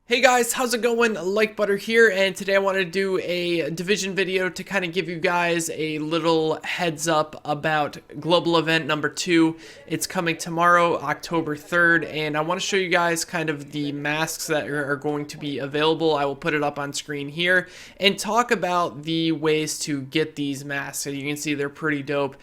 Hey guys, how's it going? Like Butter here, and today I want to do a division video to kind of give you guys a little heads up about Global Event number 2. It's coming tomorrow, October 3rd, and I want to show you guys kind of the masks that are going to be available. I will put it up on screen here and talk about the ways to get these masks. So you can see they're pretty dope.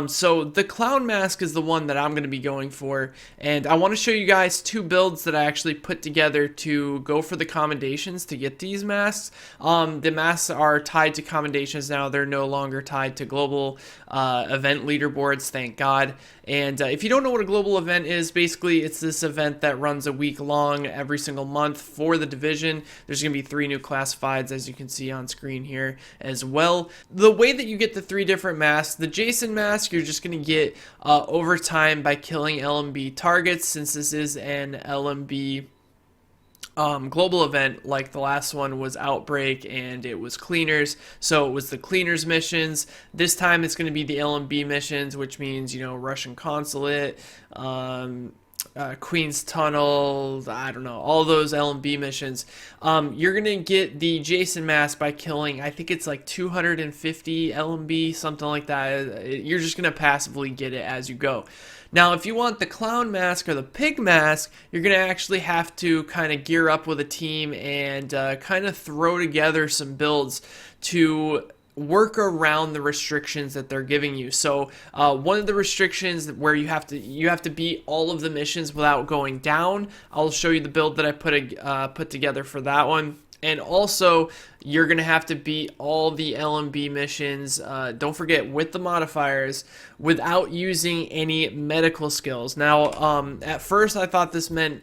So the clown mask is the one that I'm going to be going for, and I want to show you guys two builds that I actually put together to go for the commendations to get these masks. The masks are tied to commendations now. They're no longer tied to global event leaderboards, thank God. And if you don't know what a global event is, basically it's this event that runs a week long every single month for the division. There's going to be 3 new classifieds, as you can see on screen here as well. The way that you get the 3 different masks, the Jason mask, you're just going to get overtime by killing LMB targets, since this is an LMB global event. Like the last one was Outbreak and it was Cleaners, so it was the Cleaners missions. This time it's going to be the LMB missions, which means, you know, Russian Consulate, Queen's Tunnel, I don't know, all those LMB missions. You're going to get the Jason mask by killing, I think it's like 250 LMB, something like that. You're just going to passively get it as you go. Now, if you want the clown mask or the pig mask, you're going to actually have to kind of gear up with a team and kind of throw together some builds to work around the restrictions that they're giving you. So one of the restrictions where you have to beat all of the missions without going down. I'll show you the build that I put together for that one. And also, you're going to have to beat all the LMB missions, don't forget, with the modifiers, without using any medical skills. Now, at first I thought this meant,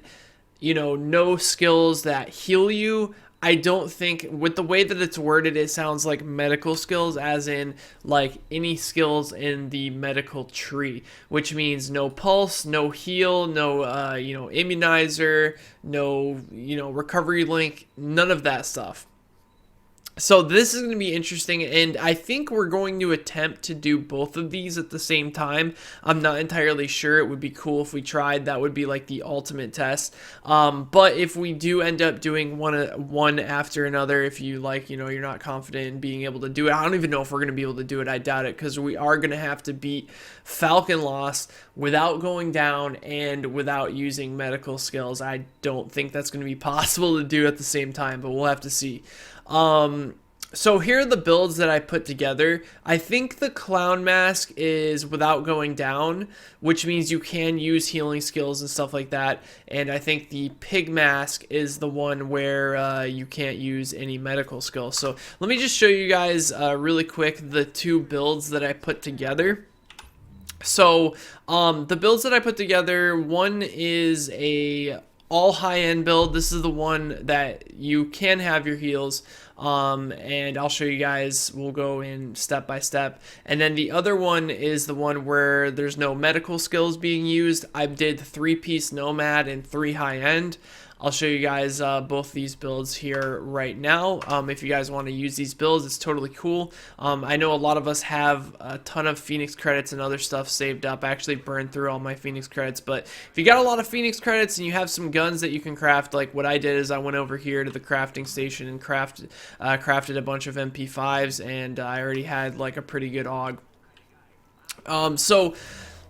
you know, no skills that heal you. I don't think, with the way that it's worded, it sounds like medical skills, as in like any skills in the medical tree, which means no pulse, no heal, no immunizer, no recovery link, none of that stuff. So this is going to be interesting, and I think we're going to attempt to do both of these at the same time. I'm not entirely sure. It would be cool if we tried. That would be like the ultimate test. But if we do end up doing one after another, if you you're not confident in being able to do it, I don't even know if we're going to be able to do it. I doubt it, because we are going to have to beat Falcon Lost without going down and without using medical skills. I don't think that's going to be possible to do at the same time, but we'll have to see. So here are the builds that I put together. I think the clown mask is without going down, which means you can use healing skills and stuff like that. And I think the pig mask is the one where you can't use any medical skills. So let me just show you guys really quick the 2 builds that I put together. So the builds that I put together, one is a all high-end build. This is the one that you can have your heals, and I'll show you guys. We'll go in step by step. And then the other one is the one where there's no medical skills being used. I did 3-piece nomad and 3 high-end. I'll show you guys both these builds here right now. If you guys want to use these builds, it's totally cool. I know a lot of us have a ton of Phoenix credits and other stuff saved up. I actually burned through all my Phoenix credits, but if you got a lot of Phoenix credits and you have some guns that you can craft, like what I did is I went over here to the crafting station and crafted a bunch of MP5s, and I already had like a pretty good AUG. So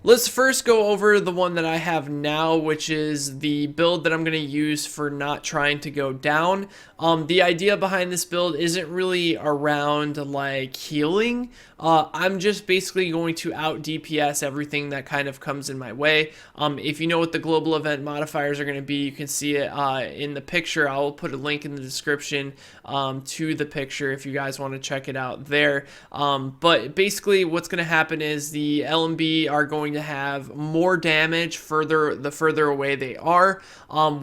let's first go over the one that I have now, which is the build that I'm going to use for not trying to go down. The idea behind this build isn't really around like healing. I'm just basically going to out DPS everything that kind of comes in my way. If you know what the global event modifiers are going to be, you can see it in the picture. I'll put a link in the description to the picture if you guys want to check it out there. But basically what's going to happen is the LMB are going to have more damage the further away they are.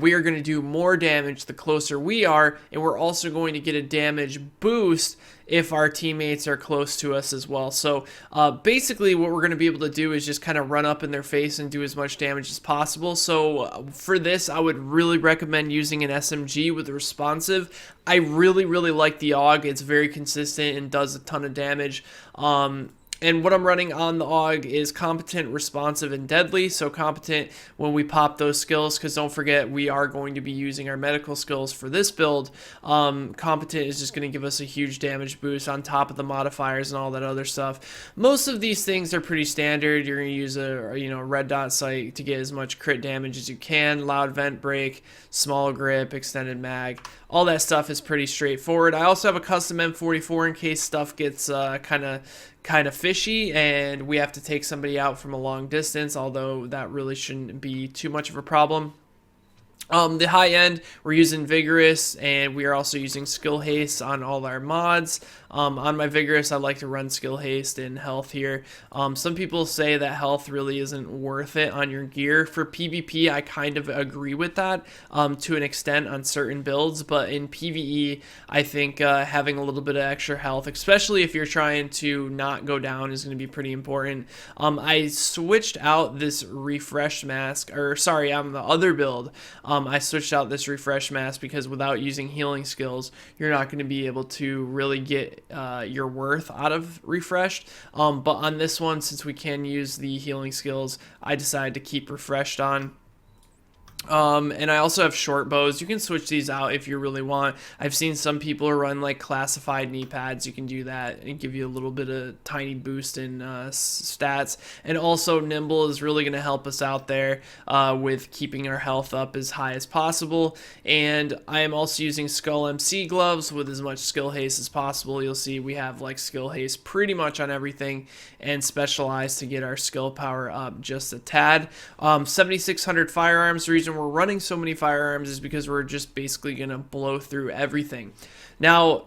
We are going to do more damage the closer we are, and we're also going to get a damage boost if our teammates are close to us as well. So basically what we're going to be able to do is just kind of run up in their face and do as much damage as possible. So for this, I would really recommend using an SMG with responsive. I really like the AUG. It's very consistent and does a ton of damage. And what I'm running on the AUG is competent, responsive, and deadly. So competent when we pop those skills, because don't forget, we are going to be using our medical skills for this build. Competent is just going to give us a huge damage boost on top of the modifiers and all that other stuff. Most of these things are pretty standard. You're going to use a red dot sight to get as much crit damage as you can. Loud vent break, small grip, extended mag. All that stuff is pretty straightforward. I also have a custom M44 in case stuff gets kind of fishy and we have to take somebody out from a long distance, although that really shouldn't be too much of a problem. The high end, we're using Vigorous, and we are also using Skill Haste on all our mods. On my Vigorous, I like to run Skill Haste and Health here. Some people say that Health really isn't worth it on your gear. For PvP, I kind of agree with that to an extent on certain builds, but in PvE, I think having a little bit of extra health, especially if you're trying to not go down, is going to be pretty important. I switched out this refresh mask, or sorry, on the other build, I switched out this refresh mask because without using healing skills, you're not going to be able to really get your worth out of refreshed. But on this one, since we can use the healing skills, I decided to keep refreshed on. And I also have short bows. You can switch these out if you really want. I've seen some people run like classified knee pads. You can do that and give you a little bit of tiny boost in stats. And also nimble is really going to help us out there with keeping our health up as high as possible. And I am also using Skull MC gloves with as much skill haste as possible. You'll see we have like skill haste pretty much on everything and specialized to get our skill power up just a tad. 7,600 firearms. The reason we're running so many firearms is because we're just basically going to blow through everything. Now,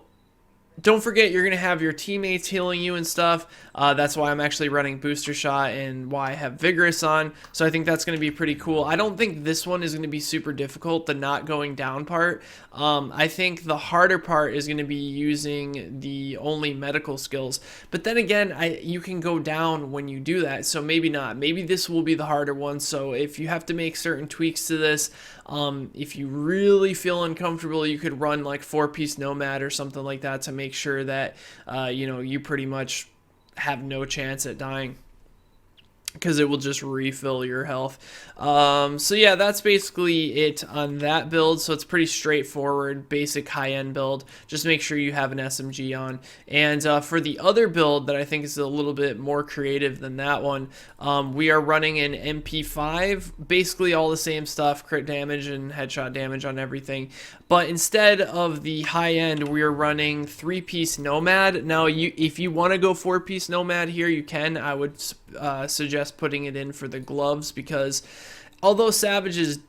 don't forget, you're going to have your teammates healing you and stuff. That's why I'm actually running Booster Shot and why I have Vigorous on. So I think that's going to be pretty cool. I don't think this one is going to be super difficult, the not going down part. I think the harder part is going to be using the only medical skills. But then again, you can go down when you do that. So maybe not. Maybe this will be the harder one. So if you have to make certain tweaks to this, if you really feel uncomfortable, you could run like 4-piece Nomad or something like that to make sure that you pretty much have no chance at dying, because it will just refill your health. So yeah, that's basically it on that build. So it's pretty straightforward, basic high-end build. Just make sure you have an SMG on. And for the other build that I think is a little bit more creative than that one, we are running an MP5, basically all the same stuff, crit damage and headshot damage on everything. But instead of the high end, we are running 3-piece Nomad. Now, if you want to go 4-piece Nomad here, you can. I would suggest putting it in for the gloves, because although Savage is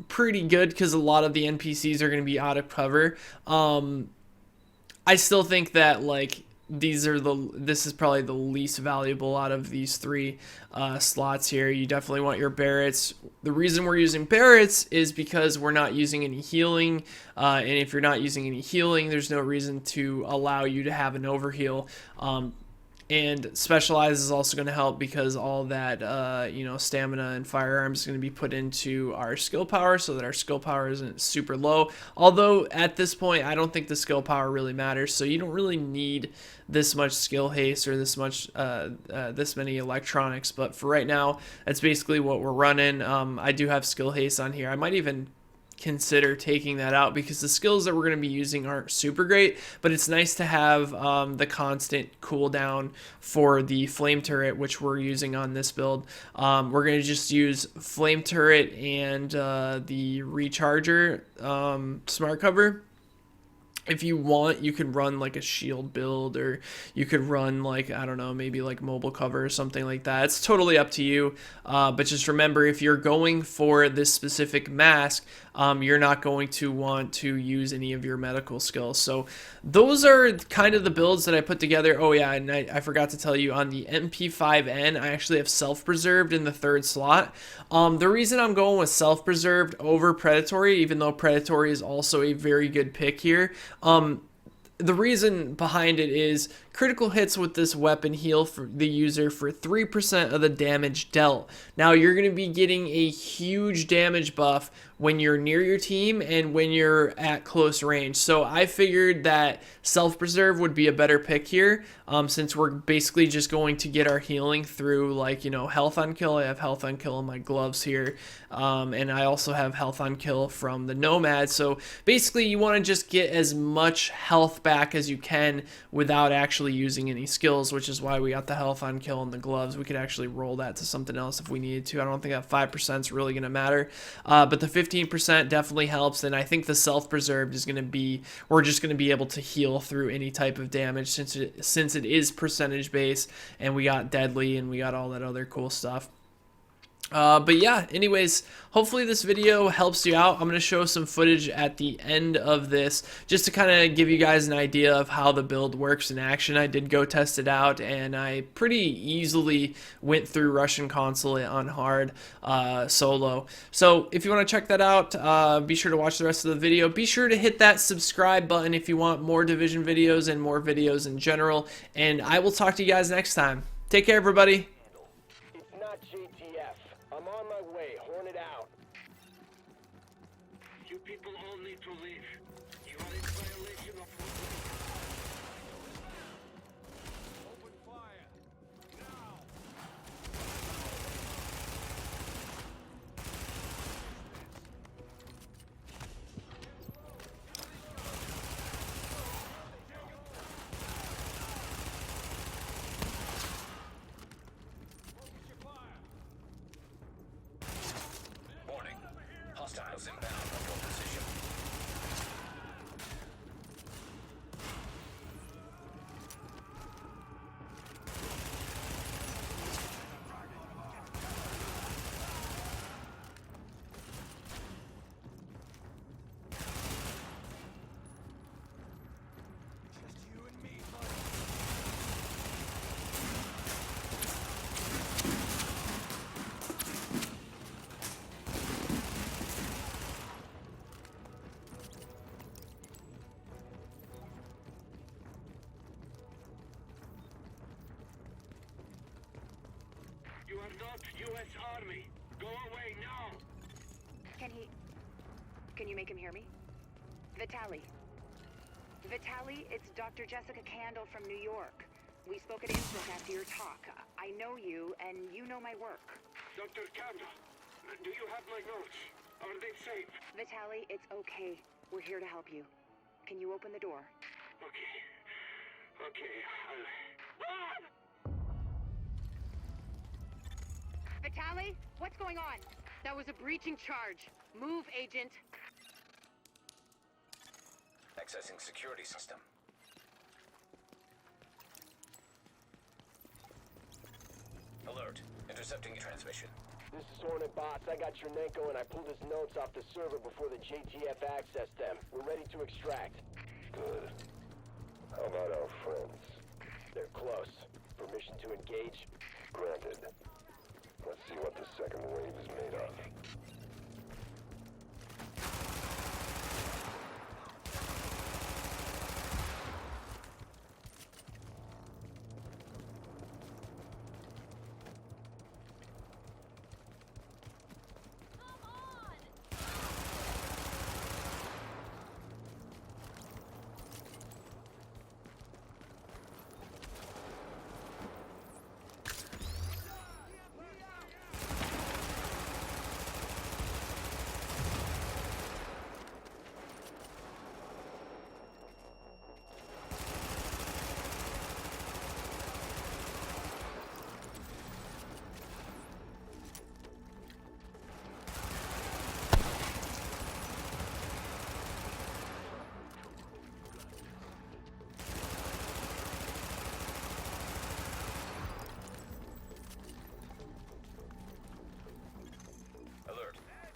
pretty good because a lot of the NPCs are going to be out of cover, I still think that like this is probably the least valuable out of these 3 slots here. You definitely want your Barretts. The reason we're using Barretts is because we're not using any healing, and if you're not using any healing, there's no reason to allow you to have an overheal. And Specialize is also going to help because all that, stamina and firearms is going to be put into our skill power so that our skill power isn't super low. Although at this point, I don't think the skill power really matters. So you don't really need this much skill haste or this many electronics. But for right now, that's basically what we're running. I do have skill haste on here. I might even consider taking that out because the skills that we're going to be using aren't super great, but it's nice to have the constant cooldown for the flame turret, which we're using on this build. We're going to just use flame turret and the recharger smart cover. If you want, you could run like a shield build, or you could run like, I don't know, maybe like mobile cover or something like that. It's totally up to you. But just remember, if you're going for this specific mask, you're not going to want to use any of your medical skills. So those are kind of the builds that I put together. Oh yeah, and I forgot to tell you, on the MP5N, I actually have self-preserved in the 3rd slot. The reason I'm going with self-preserved over predatory, even though predatory is also a very good pick here, the reason behind it is critical hits with this weapon heal for the user for 3% of the damage dealt. Now you're going to be getting a huge damage buff when you're near your team and when you're at close range. So I figured that self-preserve would be a better pick here, since we're basically just going to get our healing through, like, health on kill. I have health on kill in my gloves here, and I also have health on kill from the Nomad. So basically you want to just get as much health back as you can without actually using any skills, which is why we got the health on kill in the gloves. We could actually roll that to something else if we needed to. I don't think that 5% is really going to matter, but the 15% definitely helps, and I think the self-preserved is going to be, we're just going to be able to heal through any type of damage, since it is percentage based, and we got deadly and we got all that other cool stuff. But yeah, anyways, hopefully this video helps you out. I'm going to show some footage at the end of this just to kind of give you guys an idea of how the build works in action. I did go test it out, and I pretty easily went through Russian Consulate on hard solo. So if you want to check that out, be sure to watch the rest of the video. Be sure to hit that subscribe button if you want more Division videos and more videos in general. And I will talk to you guys next time. Take care, everybody. I'm on my way. Horn it out. You people all need to leave. You are in violation of... Open fire. Now. Hostiles inbound on your position. Just you and me, buddy. You are not U.S. Army. Go away now. Can you make him hear me? Vitaly, it's Dr. Jessica Candle from New York. We spoke at Innsbruck after your talk. I know you, and you know my work. Dr. Candle, do you have my notes? Are they safe? Vitaly, it's okay. We're here to help you. Can you open the door? Okay, I'll... Vitaly, what's going on? That was a breaching charge. Move, Agent. Accessing security system. Alert. Intercepting transmission. This is Hornet Bots. I got Chernenko and I pulled his notes off the server before the JTF accessed them. We're ready to extract. Good. How about our friends? They're close. Permission to engage? Granted. Let's see what the second wave is made of.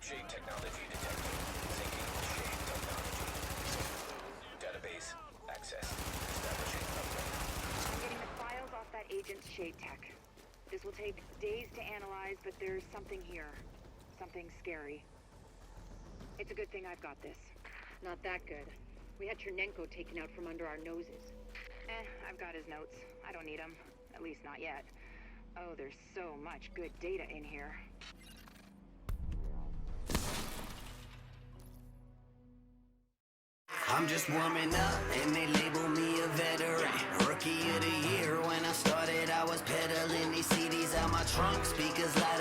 Shade technology detected. Syncing with shade technology. Database access. Establishing update. I'm getting the files off that agent's shade tech. This will take days to analyze, but there's something here. Something scary. It's a good thing I've got this. Not that good. We had Chernenko taken out from under our noses. I've got his notes. I don't need them. At least not yet. Oh, there's so much good data in here. I'm just warming up, and they label me a veteran. Rookie of the year, when I started, I was peddling these CDs out my trunk. Speakers loud